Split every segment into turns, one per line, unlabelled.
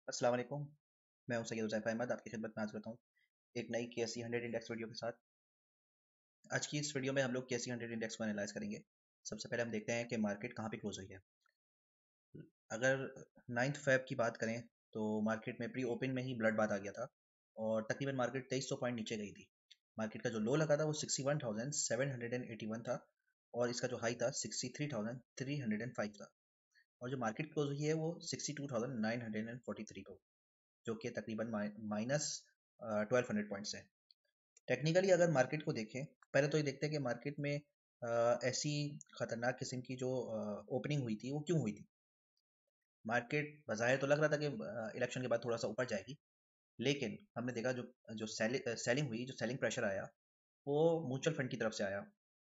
अस्सलाम वालेकुम। मैं हूं सैयद हुज़ैफ़ अहमद, आपकी खिदमत में हाज़िर होता हूं एक नई केएसई 100 इंडेक्स वीडियो के साथ। आज की इस वीडियो में हम लोग केएसई 100 इंडेक्स को एनालाइज करेंगे। सबसे पहले हम देखते हैं कि मार्केट कहां पे क्लोज हुई है। अगर 9 फेब की बात करें तो मार्केट में प्री ओपन में ही ब्लड बाथ आ गया था और तकरीबन मार्केट 2300 पॉइंट नीचे गई थी। मार्केट का जो लो लगा था वो 61,781 था और इसका जो हाई था 63,305 था और जो मार्केट क्लोज हुई है वो 62,943 पे, जो कि तकरीबन माइनस 1200 पॉइंट्स है। टेक्निकली अगर मार्केट को देखें, पहले तो ये देखते हैं कि मार्केट में ऐसी खतरनाक किस्म की जो ओपनिंग हुई थी वो क्यों हुई थी। मार्केट बाज़ाहिर तो लग रहा था कि इलेक्शन के बाद थोड़ा सा ऊपर जाएगी, लेकिन हमने देखा जो जो सेलिंग हुई, जो सेलिंग प्रेशर आया वो म्यूचुअल फंड की तरफ से आया।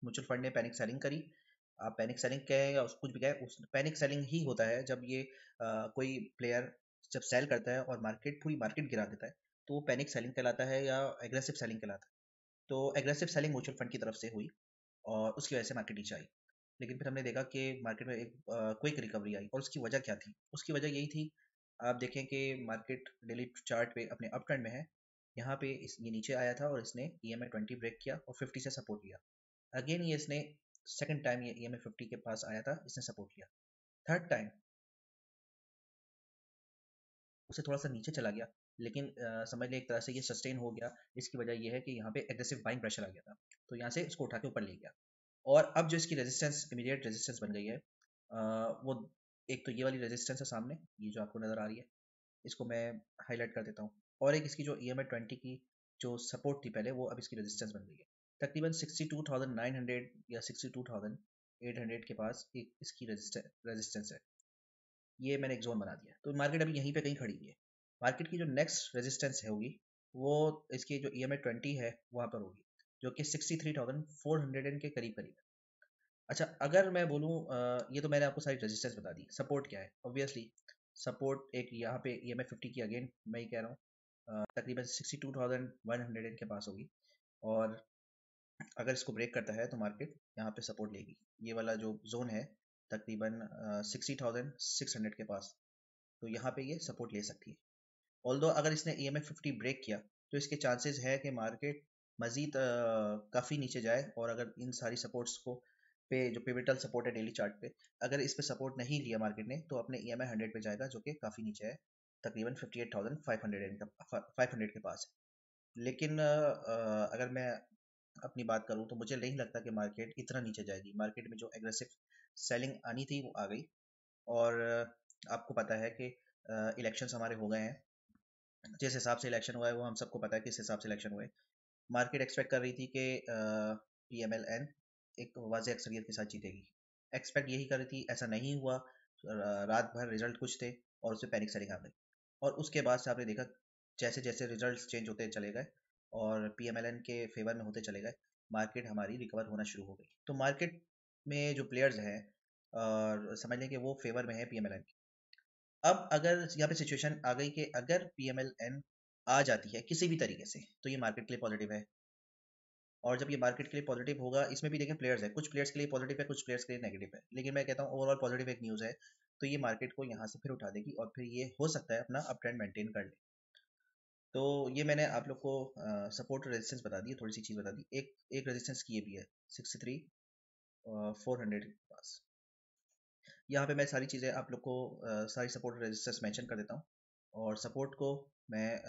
म्यूचुअल फंड ने पैनिक सेलिंग करी। आप पैनिक सेलिंग कहें या कुछ भी कहें, उस पैनिक सेलिंग ही होता है जब ये कोई प्लेयर जब सेल करता है और मार्केट पूरी मार्केट गिरा देता है, तो वो पैनिक सेलिंग कहलाता है या एग्रेसिव सेलिंग कहलाता है। तो एग्रेसिव सेलिंग म्यूचुअल फंड की तरफ से हुई और उसकी वजह से मार्केट नीचे आई। लेकिन फिर हमने देखा कि मार्केट में एक क्विक रिकवरी आई और उसकी वजह क्या थी? उसकी वजह यही थी, आप देखें कि मार्केट डेली चार्ट पे अपने अप ट्रेंड में है। यहाँ पे ये नीचे आया था और इसने EMA 20 ब्रेक किया और 50 से सपोर्ट लिया। अगेन ये इसने सेकंड टाइम ये EMA 50 के पास आया था, इसने सपोर्ट लिया। थर्ड टाइम उसे थोड़ा सा नीचे चला गया, लेकिन समझ लें एक तरह से ये सस्टेन हो गया। इसकी वजह ये है कि यहाँ पे एग्रेसिव बाइंग प्रेशर आ गया था, तो यहाँ से इसको उठा के ऊपर ले गया। और अब जो इसकी रेजिस्टेंस, इमीडिएट रेजिस्टेंस बन गई है, वो एक तो ये वाली रेजिस्टेंस है सामने, ये जो आपको नज़र आ रही है, इसको मैं हाईलाइट कर देता हूँ। और एक इसकी जो EMA 20 की जो सपोर्ट थी पहले, वो अब इसकी रेजिस्टेंस बन गई है। तकरीबन 62,900 या 62,800 के पास एक इसकी रेजिस्टेंस है। ये मैंने एक जोन बना दिया, तो मार्केट अभी यहीं पे कहीं खड़ी हुई है। मार्केट की जो नेक्स्ट रेजिस्टेंस है होगी वो इसकी जो EMA 20 है वहाँ पर होगी, जो कि 63,400 के करीब करीब है। अच्छा, अगर मैं बोलूँ, ये तो मैंने आपको सारी रेजिस्टेंस बता दी। सपोर्ट क्या है? ऑब्वियसली सपोर्ट एक यहाँ पे EMA 50 की, अगेन मैं ही कह रहा हूँ, तकरीबन 62,100 के पास होगी। और अगर इसको ब्रेक करता है तो मार्केट यहाँ पे सपोर्ट लेगी। ये वाला जो जोन है तकरीबन 60,600 के पास, तो यहाँ पे ये सपोर्ट ले सकती है। ऑल्दो अगर इसने EMA 50 ब्रेक किया तो इसके चांसेस है कि मार्केट मज़ीद काफ़ी नीचे जाए। और अगर इन सारी सपोर्ट्स को पे जो पिवटल सपोर्ट है डेली चार्ट पे, अगर इस पे सपोर्ट नहीं लिया मार्केट ने, तो अपने EMA 100 पे जाएगा, जो कि काफ़ी नीचे है, तकरीबन 58,500 के पास है। लेकिन अगर मैं अपनी बात करूँ तो मुझे नहीं लगता कि मार्केट इतना नीचे जाएगी। मार्केट में जो एग्रेसिव सेलिंग आनी थी वो आ गई। और आपको पता है कि इलेक्शंस हमारे हो गए हैं। जिस हिसाब से इलेक्शन हुआ है वो हम सबको पता है किस हिसाब से इलेक्शन हुए। मार्केट एक्सपेक्ट कर रही थी कि PMLN एक वाज़ेह अक्सरियत के साथ जीतेगी। एक्सपेक्ट यही कर रही थी, ऐसा नहीं हुआ। रात भर रिजल्ट कुछ थे और उससे पैनिक सेलिंग आ गई। और उसके बाद से आपने देखा जैसे जैसे रिजल्ट्स चेंज होते चले गए और PMLN के फेवर में होते चले गए, मार्केट हमारी रिकवर होना शुरू हो गई। तो मार्केट में जो प्लेयर्स हैं और समझ लें कि वो फेवर में है PMLN। अब अगर यहाँ पे सिचुएशन आ गई कि अगर PMLN आ जाती है किसी भी तरीके से, तो ये मार्केट के लिए पॉजिटिव है। और जब ये मार्केट के लिए पॉजिटिव होगा, इसमें भी देखें प्लेयर्स है, कुछ प्लेयर्स के लिए पॉजिटिव है, कुछ प्लेयर्स के लिए नेगेटिव है, लेकिन मैं कहता हूँ ओवरऑल पॉजिटिव एक न्यूज़ है। तो ये मार्केट को यहाँ से फिर उठा देगी और फिर ये हो सकता है अपना अप ट्रेंड मेंटेन कर ले। तो ये मैंने आप लोग को सपोर्ट रेजिस्टेंस बता दी, थोड़ी सी चीज़ बता दी। एक एक रेजिस्टेंस की ये भी है 63,400 के पास। यहाँ पे मैं सारी चीज़ें आप लोग को सारी सपोर्ट रेजिस्टेंस मेंशन कर देता हूँ। और सपोर्ट को मैं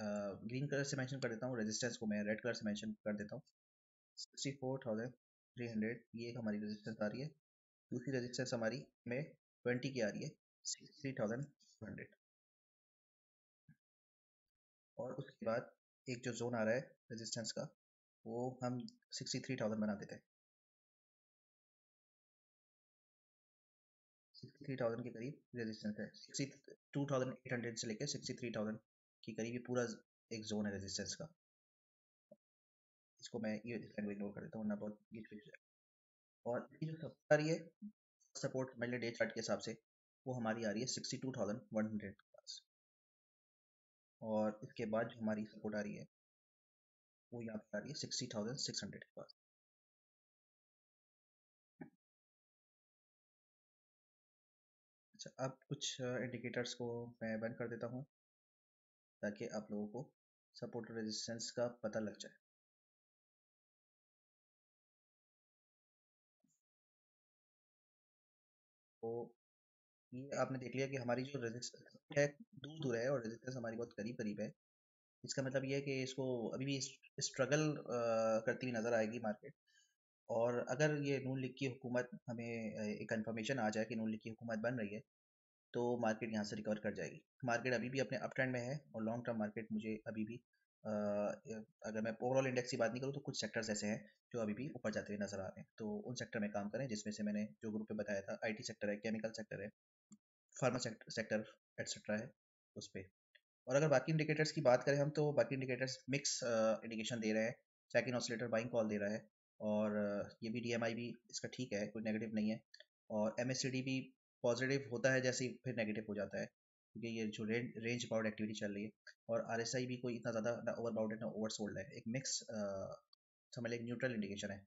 ग्रीन कलर से मेंशन कर देता हूँ, रेजिस्टेंस को मैं रेड कलर से मेंशन कर देता हूँ। 64,300 ये एक हमारी रेजिस्टेंस आ रही है। दूसरी रेजिस्टेंस हमारी में 20 की आ रही है 63,200। और उसके बाद एक जो जोन आ रहा है रेजिस्टेंस का, वो हम 63,000 बना देते हैं। 63,000 के करीब रेजिस्टेंस है। 62,800 से लेकर 63,000 के करीब ये पूरा एक जोन है रेजिस्टेंस का। इसको मैं ये लाइन को इग्नोर कर देता हूँ, वरना बहुत गिच पिच जाए। और ये जो सपोर्ट आ रही है, सपोर्ट मान लिया डे चार्ट के हिसाब से, वो हमारी आ रही है 62,100 के पास। और इसके बाद जो हमारी सपोर्ट आ रही है वो यहाँ पे आ रही है 60,600 के पास। अच्छा, अब कुछ इंडिकेटर्स को मैं बंद कर देता हूँ ताकि आप लोगों को सपोर्ट और रेजिस्टेंस का पता लग जाए। तो ये आपने देख लिया कि हमारी जो रेजिस्टेंस है दूर दूर है और रेजिस्टेंस हमारी बहुत करीब करीब है। इसका मतलब ये है कि इसको अभी भी स्ट्रगल करती हुई नज़र आएगी मार्केट। और अगर ये नून लीग की हुकूमत हमें एक कंफर्मेशन आ जाए कि नून लीग की हुकूमत बन रही है, तो मार्केट यहाँ से रिकवर कर जाएगी। मार्केट अभी भी अपने अप ट्रेंड में है और लॉन्ग टर्म मार्केट मुझे अभी भी अगर मैं ओवरऑल इंडेक्स की बात नहीं करूँ तो कुछ सेक्टर्स ऐसे हैं जो अभी भी ऊपर जाते हुए नजर आ रहे हैं, तो उन सेक्टर में काम करें जिसमें से मैंने जो ग्रुप पे बताया था, आईटी सेक्टर है, केमिकल सेक्टर है, फार्मा सेक्टर एट्सेट्रा है उस पर। और अगर बाकी इंडिकेटर्स की बात करें हम, तो बाकी इंडिकेटर्स मिक्स इंडिकेशन दे रहे हैं। सेकंड ऑसिलेटर बाइंग कॉल दे रहा है और ये भी डीएमआई भी इसका ठीक है, कोई नेगेटिव नहीं है। और एमएससीडी भी पॉजिटिव होता है जैसे ही फिर नेगेटिव हो जाता है, क्योंकि ये जो रेंज बाउंड एक्टिविटी चल रही है। और आरएसआई भी कोई इतना ज़्यादा ना ओवर बाउंड है ना ओवर सोल्ड है, एक मिक्स समझ लें, एक न्यूट्रल इंडिकेशन है।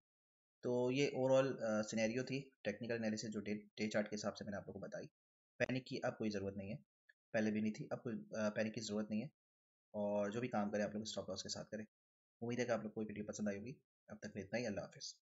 तो ये ओवरऑल सिनेरियो थी, टेक्निकल एनालिसिस जो डे चार्ट के हिसाब से मैंने आप लोगों को बताई। पैनिक की अब कोई ज़रूरत नहीं है, पहले भी नहीं थी, अब कोई पैनिक की ज़रूरत नहीं है। और जो भी काम करें आप लोग स्टॉप लॉस के साथ करें। उम्मीद है कि आप लोग को वीडियो पसंद आई होगी। अब तक के लिए इतना ही, अल्लाह हाफिज़।